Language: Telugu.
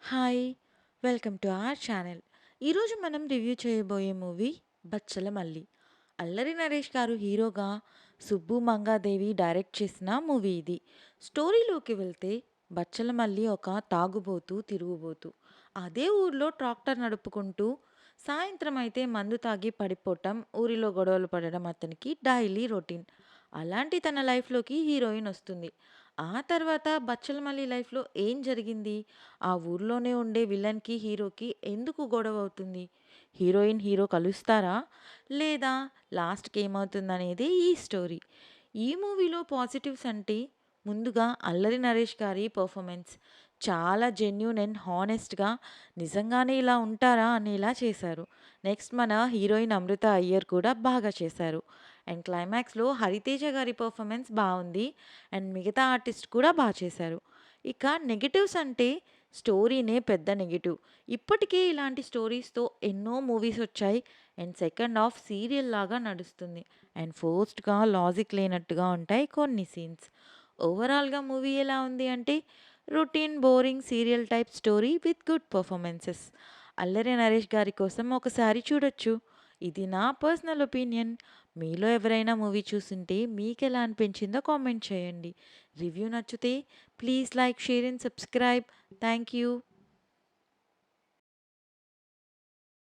Hi! Welcome to our channel. ఈరోజు మనం రివ్యూ చేయబోయే మూవీ 'బచ్చల మల్లి'. అల్లరి నరేష్ గారు హీరోగా, సుబ్బు మంగాదేవి డైరెక్ట్ చేసిన మూవీ ఇది. స్టోరీలోకి వెళ్తే బచ్చల మల్లి ఒక తాగుబోతు, తిరుగుబోతు. అదే ఊర్లో ట్రాక్టర్ నడుపుకుంటూ సాయంత్రం అయితే మందు తాగి పడిపోవటం, ఊరిలో గొడవలు పడడం అతనికి డైలీ రొటీన్. అలాంటి తన లైఫ్‌లోకి హీరోయిన్ వస్తుంది. ఆ తర్వాత బచ్చల మల్లి లైఫ్‌లో ఏం జరిగింది? ఆ ఊర్లోనే ఉండే విలన్‌కి, హీరోకి ఎందుకు గొడవ అవుతుంది? హీరోయిన్, హీరో కలుస్తారా? లేదా లాస్ట్‌కి ఏమవుతుందనేదే ఈ స్టోరీ. ఈ మూవీలో పాజిటివ్స్ అంటే ముందుగా అల్లరి నరేష్ గారి పెర్ఫార్మెన్స్. చాలా జెన్యూన్ అండ్ హానెస్ట్‌గా నిజంగానే ఇలా ఉంటారా అనేలా చేశారు. నెక్స్ట్ మన హీరోయిన్ అమృత అయ్యర్ కూడా బాగా చేశారు. అండ్ క్లైమాక్స్‌లో హరితేజ గారి పెర్ఫార్మెన్స్ బావుంది. అండ్ మిగతా ఆర్టిస్ట్ కూడా చేశారు. ఇక నెగెటివ్స్ అంటే స్టోరీనే పెద్ద నెగెటివ్. ఇప్పటికే ఇలాంటి స్టోరీస్‌తో ఎన్నో మూవీస్ వచ్చాయి. అండ్ సెకండ్ హాఫ్ సీరియల్ లాగా నడుస్తుంది. అండ్ ఫోర్స్డ్‌గా, లాజిక్ లేనట్టుగా ఉంటాయి కొన్ని సీన్స్. ఓవరాల్‌గా మూవీ ఎలా ఉంది అంటే routine, boring serial type story with good performances. Allari Naresh గారి కోసం ఒకసారి చూడొచ్చు. ఇది నా పర్సనల్ ఒపీనియన్. మీలో ఎవరైనా మూవీ చూసుంటే మీకెలా అనిపించిందో కామెంట్ చేయండి. రివ్యూ నచ్చితే please like, share and subscribe. Thank you.